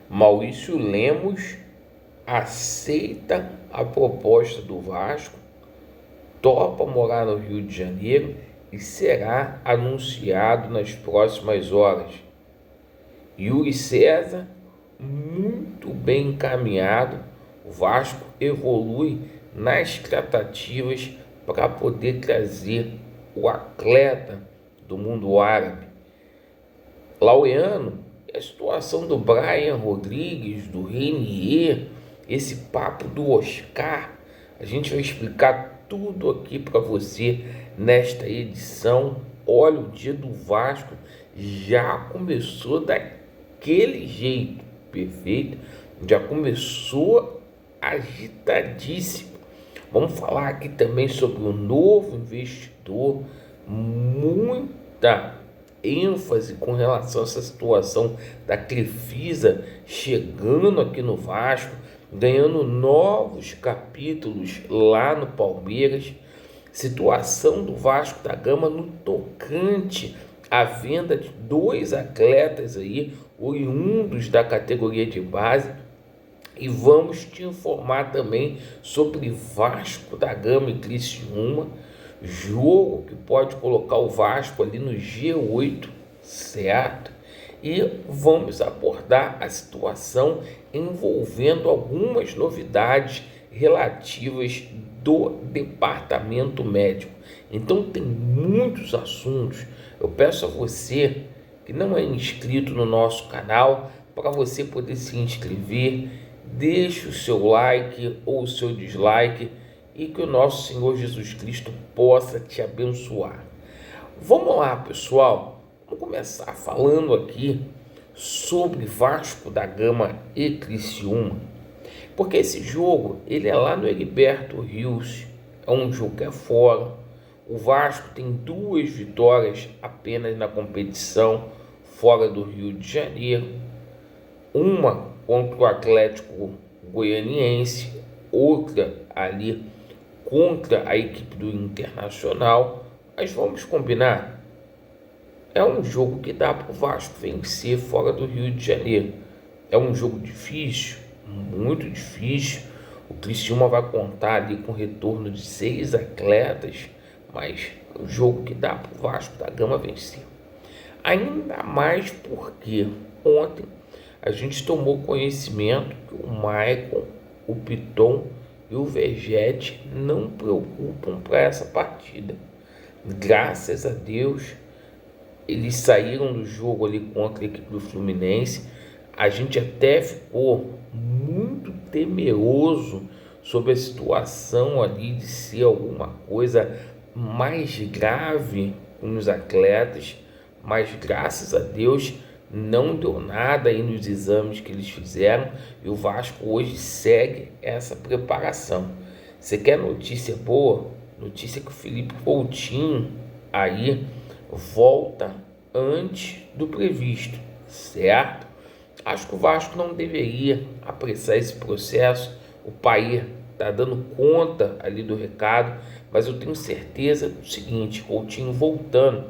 Maurício Lemos aceita a proposta do Vasco, topa morar no Rio de Janeiro e será anunciado nas próximas horas. Yuri César, muito bem encaminhado, o Vasco evolui nas tratativas para poder trazer o atleta do mundo árabe. Laureano, a situação do Brian Rodrigues, do Renier, esse papo do Oscar, a gente vai explicar tudo aqui para você nesta edição. Olha, o dia do Vasco já começou daquele jeito perfeito, já começou agitadíssimo. Vamos falar aqui também sobre o novo investidor, muita ênfase com relação a essa situação da Crefisa chegando aqui no Vasco, ganhando novos capítulos lá no Palmeiras, situação do Vasco da Gama no tocante à venda de 2 atletas aí, oriundos da categoria de base, e vamos te informar também sobre Vasco da Gama e Criciúma, jogo que pode colocar o Vasco ali no G8, certo? E vamos abordar a situação envolvendo algumas novidades relativas do departamento médico. Então tem muitos assuntos. Eu peço a você que não é inscrito no nosso canal, para você poder se inscrever, deixe o seu like ou o seu dislike e que o nosso Senhor Jesus Cristo possa te abençoar. Vamos lá, pessoal, vamos começar falando aqui sobre Vasco da Gama e Criciúma, porque esse jogo ele é lá no Heriberto Rios, é um jogo que é fora. O Vasco tem 2 vitórias apenas na competição fora do Rio de Janeiro, uma contra o Atlético Goianiense, outra ali contra a equipe do Internacional. Mas vamos combinar, é um jogo que dá para o Vasco vencer fora do Rio de Janeiro. É um jogo difícil, muito difícil. O Criciúma vai contar ali com o retorno de 6 atletas, mas é um jogo que dá para o Vasco da Gama vencer. Ainda mais porque ontem a gente tomou conhecimento que o Maicon, o Piton e o Vegete não preocupam para essa partida. Graças a Deus, eles saíram do jogo ali contra a equipe do Fluminense. A gente até ficou muito temeroso sobre a situação ali de ser alguma coisa mais grave com os atletas, mas graças a Deus não deu nada aí nos exames que eles fizeram e o Vasco hoje segue essa preparação. Você quer notícia boa? Notícia que o Felipe Coutinho aí volta antes do previsto, certo? Acho que o Vasco não deveria apressar esse processo. O Pair está dando conta ali do recado, mas eu tenho certeza do seguinte: Coutinho voltando,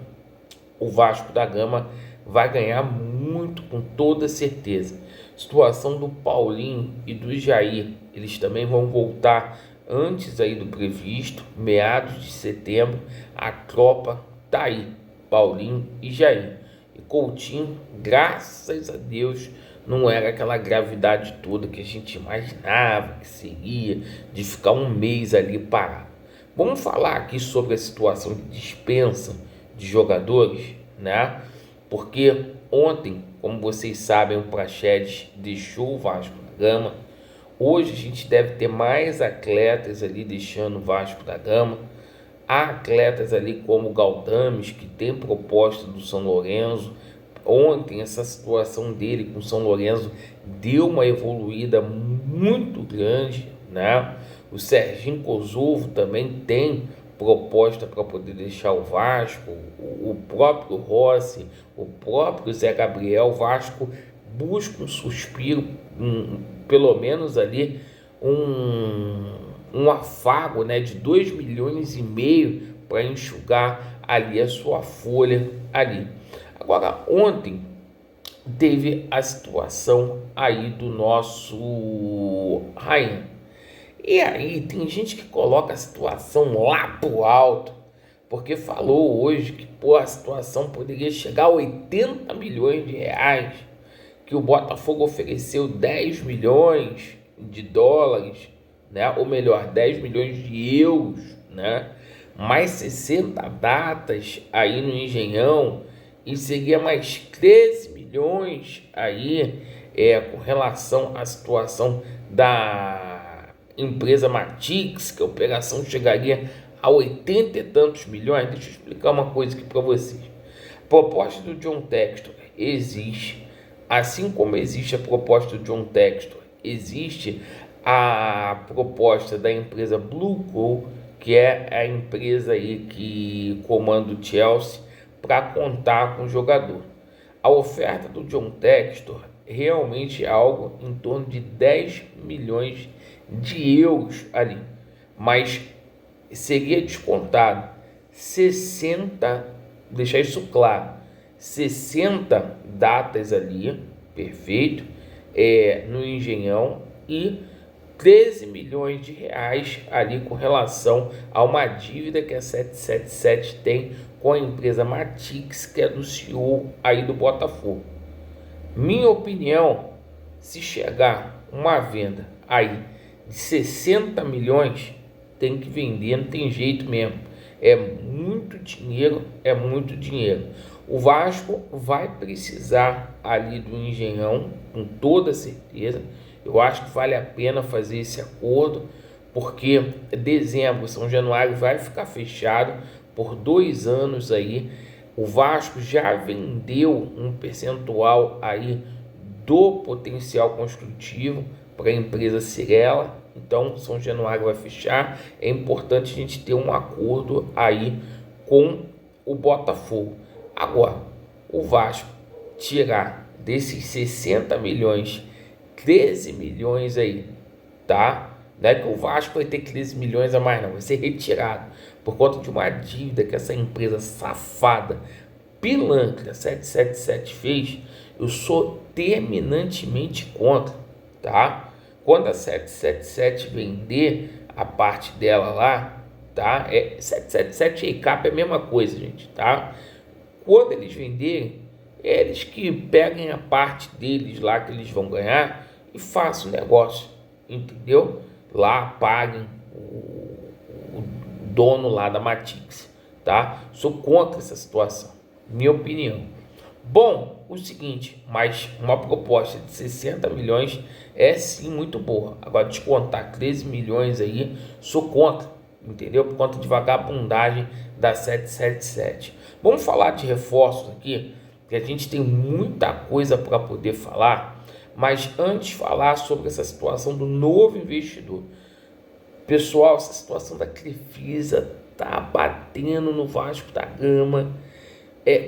o Vasco da Gama vai ganhar muito, com toda certeza. Situação do Paulinho e do Jair, eles também vão voltar antes aí do previsto, meados de setembro. A tropa tá aí, Paulinho e Jair. E Coutinho, graças a Deus, não era aquela gravidade toda que a gente imaginava que seria, de ficar um mês ali parado. Vamos falar aqui sobre a situação de dispensa de jogadores, né? Porque ontem, como vocês sabem, o Praxedes deixou o Vasco da Gama. Hoje a gente deve ter mais atletas ali deixando o Vasco da Gama. Há atletas ali como o Galdames, que tem proposta do São Lourenço. Ontem essa situação dele com o São Lourenço deu uma evoluída muito grande, né? O Serginho Kosovo também tem proposta para poder deixar o Vasco, o próprio Rossi, o próprio Zé Gabriel. O Vasco busca um suspiro, pelo menos ali um afago, né, de 2,5 milhões para enxugar ali a sua folha ali. Agora, ontem teve a situação aí do nosso Rainha. E aí tem gente que coloca a situação lá pro alto, porque falou hoje que pô, a situação poderia chegar a 80 milhões de reais, que o Botafogo ofereceu 10 milhões de dólares, né? Ou melhor, 10 milhões de euros, né? Mais 60 datas aí no Engenhão, e seria mais 13 milhões aí com relação à situação da empresa Matix, que a operação chegaria a 80 e tantos milhões. Deixa eu explicar uma coisa aqui para vocês. A proposta do John Textor existe, assim como existe a proposta do John Textor, existe a proposta da empresa Blue Coal, que é a empresa aí que comanda o Chelsea, para contar com o jogador. A oferta do John Textor realmente é algo em torno de 10 milhões de euros ali, mas seria descontado 60, deixar isso claro, 60 datas ali, perfeito, no Engenhão, e 13 milhões de reais ali com relação a uma dívida que a 777 tem com a empresa Matix, que é do CEO aí do Botafogo. Minha opinião, se chegar uma venda aí de 60 milhões, tem que vender, não tem jeito mesmo. É muito dinheiro, é muito dinheiro. O Vasco vai precisar ali do Engenhão, com toda certeza. Eu acho que vale a pena fazer esse acordo, porque dezembro, São Januário vai ficar fechado por 2 anos aí. O Vasco já vendeu um percentual aí do potencial construtivo para a empresa Cirela. Então, São Januário vai fechar. É importante a gente ter um acordo aí com o Botafogo. Agora, o Vasco tirar desses 60 milhões, 13 milhões aí, tá? Não é que o Vasco vai ter 13 milhões a mais, não. Vai ser retirado por conta de uma dívida que essa empresa safada, pilantra, 777 fez. Eu sou terminantemente contra, tá? Quando a 777 vender a parte dela lá, tá? 777 e ECAP é a mesma coisa, gente, tá? Quando eles venderem, eles que peguem a parte deles lá que eles vão ganhar e façam o negócio, entendeu? Lá paguem o dono lá da Matix, tá? Sou contra essa situação, minha opinião. Bom, o seguinte, mas uma proposta de 60 milhões é sim muito boa. Agora, descontar 13 milhões aí, sou contra, entendeu? Por conta de vagabundagem da 777. Vamos falar de reforços aqui, que a gente tem muita coisa para poder falar, mas antes falar sobre essa situação do novo investidor. Pessoal, essa situação da Crefisa tá batendo no Vasco da Gama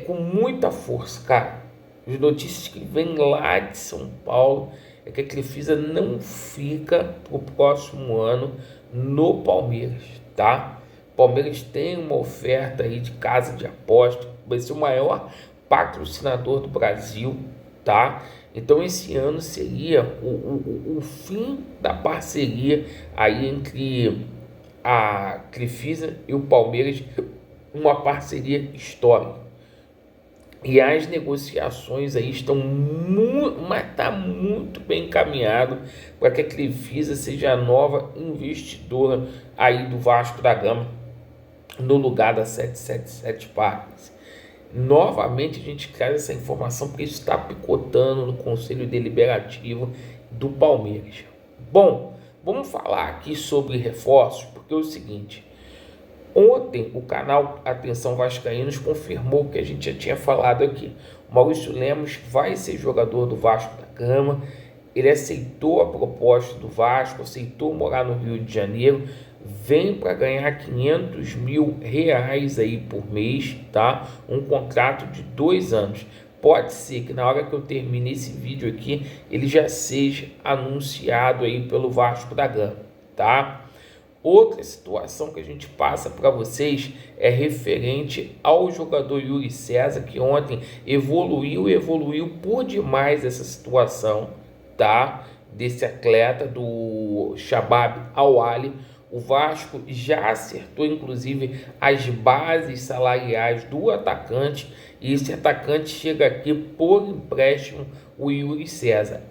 com muita força, cara. As notícias que vêm lá de São Paulo é que a Crefisa não fica pro próximo ano no Palmeiras, tá? O Palmeiras tem uma oferta aí de casa de aposta, vai ser o maior patrocinador do Brasil, tá? Então esse ano seria o fim da parceria aí entre a Crefisa e o Palmeiras, uma parceria histórica. E as negociações aí estão muito bem encaminhado para que a Crefisa seja a nova investidora aí do Vasco da Gama no lugar da 777 Partners. Novamente a gente traz essa informação porque isso está picotando no Conselho Deliberativo do Palmeiras. Bom, vamos falar aqui sobre reforços, porque é o seguinte: ontem o canal Atenção Vascaínos confirmou que a gente já tinha falado aqui. O Maurício Lemos vai ser jogador do Vasco da Gama. Ele aceitou a proposta do Vasco, aceitou morar no Rio de Janeiro, vem para ganhar 500 mil reais aí por mês, tá? Um contrato de 2 anos. Pode ser que na hora que eu termine esse vídeo aqui, ele já seja anunciado aí pelo Vasco da Gama, tá? Outra situação que a gente passa para vocês é referente ao jogador Yuri César, que ontem evoluiu por demais essa situação, tá? Desse atleta do Shabab Al-Ahly. O Vasco já acertou, inclusive, as bases salariais do atacante. E esse atacante chega aqui por empréstimo, o Yuri César.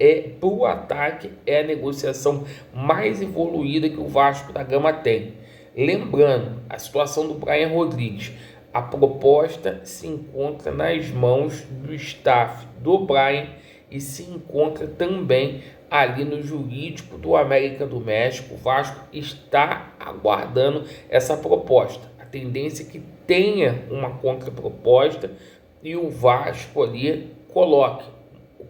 Para o ataque, é a negociação mais evoluída que o Vasco da Gama tem. Lembrando, a situação do Brian Rodrigues. A proposta se encontra nas mãos do staff do Brian e se encontra também ali no jurídico do América do México. O Vasco está aguardando essa proposta. A tendência é que tenha uma contraproposta e o Vasco ali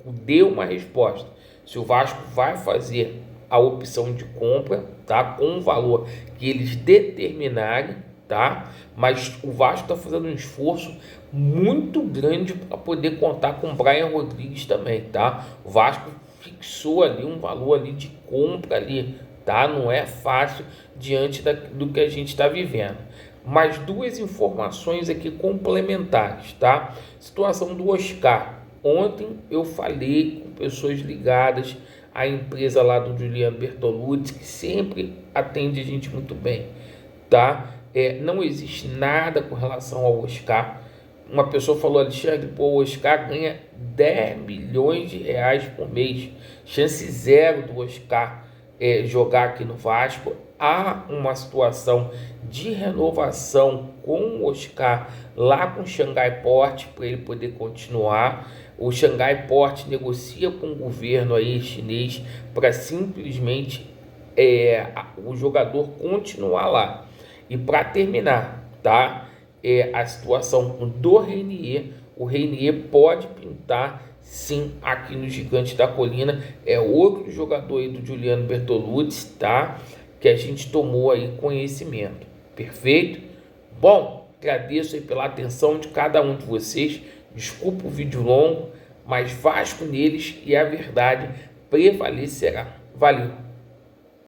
dê uma resposta. Se o Vasco vai fazer a opção de compra, tá, com o valor que eles determinarem, tá? Mas o Vasco está fazendo um esforço muito grande para poder contar com o Brian Rodrigues também, tá? O Vasco fixou ali um valor ali de compra ali, tá? Não é fácil diante do que a gente está vivendo. Mais duas informações aqui complementares, tá? Situação do Oscar. Ontem eu falei com pessoas ligadas à empresa lá do Juliano Bertolucci, que sempre atende a gente muito bem, tá? Não existe nada com relação ao Oscar. Uma pessoa falou, Alexandre, o Oscar ganha 10 milhões de reais por mês. Chance zero do Oscar jogar aqui no Vasco. Há uma situação de renovação com o Oscar lá com o Xangai Port para ele poder continuar. O Xangai Port negocia com o governo aí chinês para simplesmente o jogador continuar lá. E para terminar, tá? A situação do Reinier. O Reinier pode pintar sim aqui no Gigante da Colina. É outro jogador aí do Juliano Bertolucci, tá? Que a gente tomou aí conhecimento. Perfeito? Bom, agradeço aí pela atenção de cada um de vocês. Desculpa o vídeo longo, mas Vasco neles e a verdade prevalecerá. Valeu!